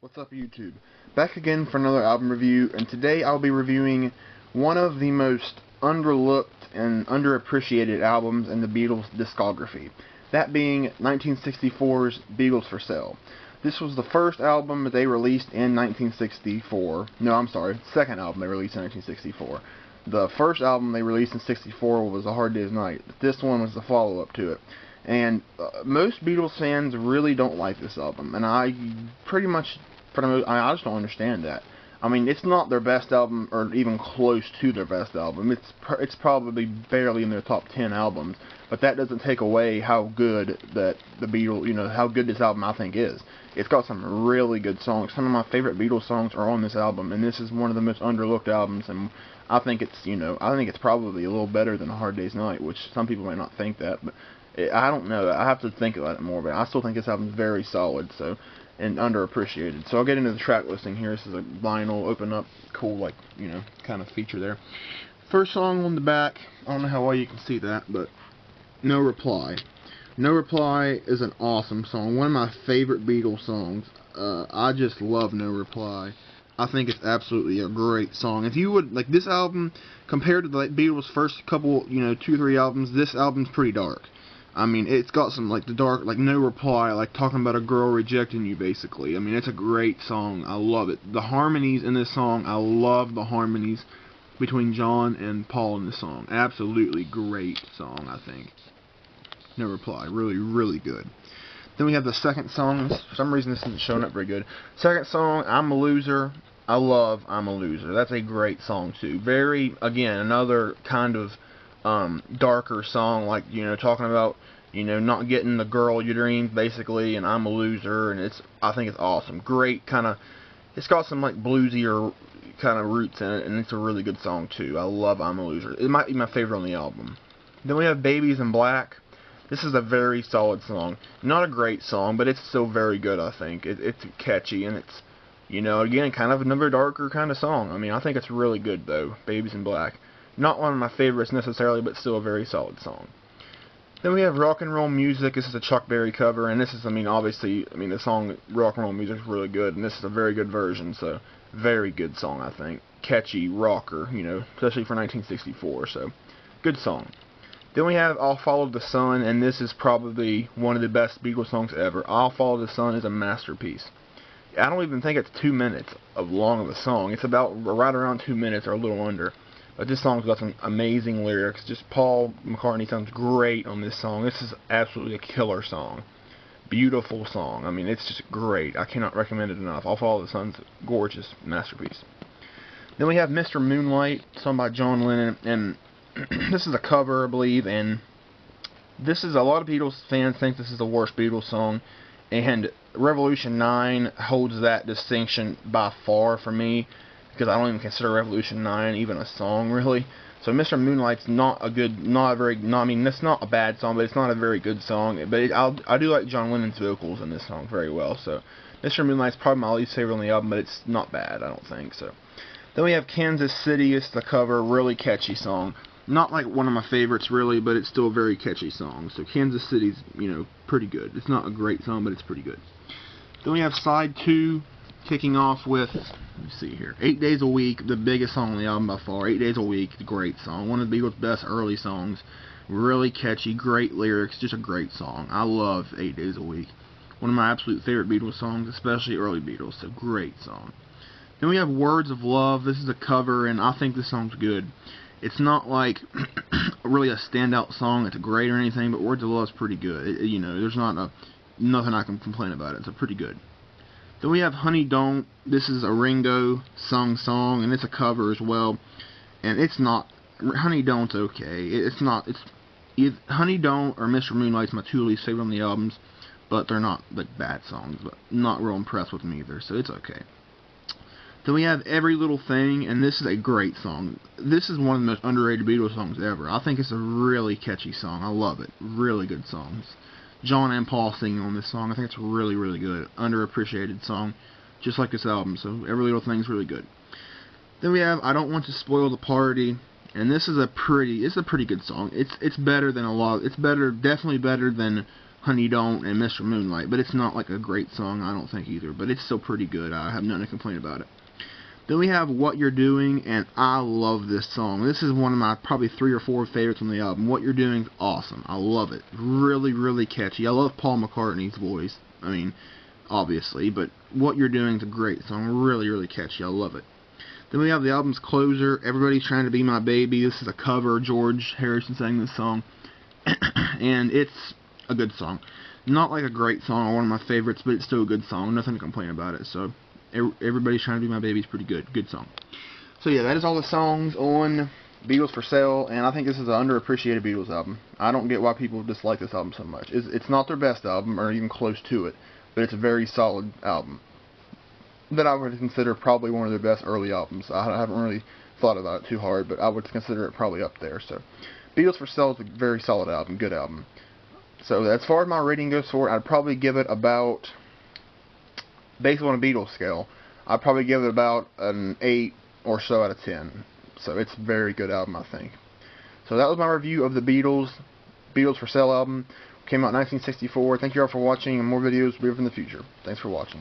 What's up, YouTube? Back again for another album review, and today I'll be reviewing one of the most underlooked and underappreciated albums in the Beatles discography, that being 1964's Beatles for Sale. This was the first album they released in 1964. No, I'm sorry, second album they released in 1964. The first album they released in 64 was A Hard Day's Night. This one was the follow-up to it. And most Beatles fans really don't like this album, and I pretty much, I just don't understand that. I mean, it's not their best album, or even close to their best album. It's probably barely in their top 10 albums, but that doesn't take away how good that the Beatles, how good this album I think is. It's got some really good songs. Some of my favorite Beatles songs are on this album, and this is one of the most underlooked albums, and I think it's probably a little better than A Hard Day's Night, which some people may not think that, but I don't know. I have to think about it more, but I still think this album's very solid, and underappreciated. So I'll get into the track listing here. This is a vinyl, open up, cool, kind of feature there. First song on the back, I don't know how well you can see that, but No Reply. No Reply is an awesome song, one of my favorite Beatles songs. I just love No Reply. I think it's absolutely a great song. If you would, this album, compared to the Beatles' first couple, 2-3 albums, this album's pretty dark. I mean, it's got some, the dark, No Reply, talking about a girl rejecting you, basically. I mean, it's a great song. I love it. The harmonies in this song, I love the harmonies between John and Paul in this song. Absolutely great song, I think. No Reply. Really, really good. Then we have the second song. For some reason, this isn't showing up very good. Second song, I'm a Loser. I love I'm a Loser. That's a great song, too. Again, another kind of darker song, talking about, not getting the girl you dreamed, basically, and I'm a loser, and I think it's awesome. Great it's got some, bluesier kind of roots in it, and it's a really good song, too. I love I'm a Loser. It might be my favorite on the album. Then we have Babies in Black. This is a very solid song. Not a great song, but it's still very good, I think. It's catchy, and it's, again, kind of another darker kind of song. I mean, I think it's really good, though, Babies in Black. Not one of my favorites necessarily, but still a very solid song. Then we have Rock and Roll Music. This is a Chuck Berry cover, and this is, obviously, the song Rock and Roll Music is really good, and this is a very good version, so very good song, I think. Catchy rocker, especially for 1964, so good song. Then we have I'll Follow the Sun, and this is probably one of the best Beatles songs ever. I'll Follow the Sun is a masterpiece. I don't even think it's 2 minutes long of a song. It's about right around 2 minutes or a little under. But this song's got some amazing lyrics. Just Paul McCartney sounds great on this song. This is absolutely a killer song. Beautiful song. It's just great. I cannot recommend it enough. I'll Follow the Sun's a gorgeous masterpiece. Then we have Mr. Moonlight, sung by John Lennon, and this is a cover, I believe, and this is, a lot of Beatles fans think this is the worst Beatles song, and Revolution 9 holds that distinction by far for me, because I don't even consider Revolution 9 even a song, really. So Mr. Moonlight's that's not a bad song, but it's not a very good song. But I do like John Lennon's vocals in this song very well. So Mr. Moonlight's probably my least favorite on the album, but it's not bad, I don't think. So then we have Kansas City. It's the cover, really catchy song. Not one of my favorites, really, but it's still a very catchy song. So Kansas City's, pretty good. It's not a great song, but it's pretty good. Then we have Side 2. Kicking off with, let me see here, 8 Days a Week, the biggest song on the album by far. 8 Days a Week, great song. One of the Beatles' best early songs. Really catchy, great lyrics, just a great song. I love 8 Days a Week. One of my absolute favorite Beatles songs, especially early Beatles, so great song. Then we have Words of Love. This is a cover, and I think this song's good. It's not really a standout song, it's great or anything, but Words of Love is pretty good. There's nothing I can complain about it. It's pretty good. Then we have Honey Don't. This is a Ringo sung song, and it's a cover as well. And it's not, Honey Don't's okay. Honey Don't or Mr. Moonlight's my two least favorite on the albums, but they're not bad songs, but not real impressed with them either, so it's okay. Then we have Every Little Thing, and this is a great song. This is one of the most underrated Beatles songs ever. I think it's a really catchy song. I love it. Really good songs. John and Paul singing on this song. I think it's really, really good. Underappreciated song, just like this album. So Every Little Thing's really good. Then we have I Don't Want to Spoil the Party, and this is a pretty good song. It's better than a lot. It's definitely better than Honey Don't and Mr. Moonlight, but it's not like a great song, I don't think either, but it's still pretty good. I have nothing to complain about it. Then we have What You're Doing, and I love this song. This is one of my probably 3 or 4 favorites on the album. What You're Doing is awesome. I love it. Really, really catchy. I love Paul McCartney's voice. I mean, obviously, but What You're Doing is a great song. Really, really catchy. I love it. Then we have the album's closer, Everybody's Trying to Be My Baby. This is a cover. George Harrison sang this song, and it's a good song. Not like a great song or one of my favorites, but it's still a good song. Nothing to complain about it. So Everybody's Trying to Be My Baby is pretty good. Good song. So yeah, that is all the songs on Beatles for Sale, and I think this is an underappreciated Beatles album. I don't get why people dislike this album so much. It's not their best album, or even close to it, but it's a very solid album that I would consider probably one of their best early albums. I haven't really thought about it too hard, but I would consider it probably up there. So Beatles for Sale is a very solid album, good album. So as far as my rating goes for it, I'd probably give it about, based on a Beatles scale, I'd probably give it about an 8 or so out of 10. So it's a very good album, I think. So that was my review of the Beatles for Sale album. Came out in 1964. Thank you all for watching, and more videos will be in the future. Thanks for watching.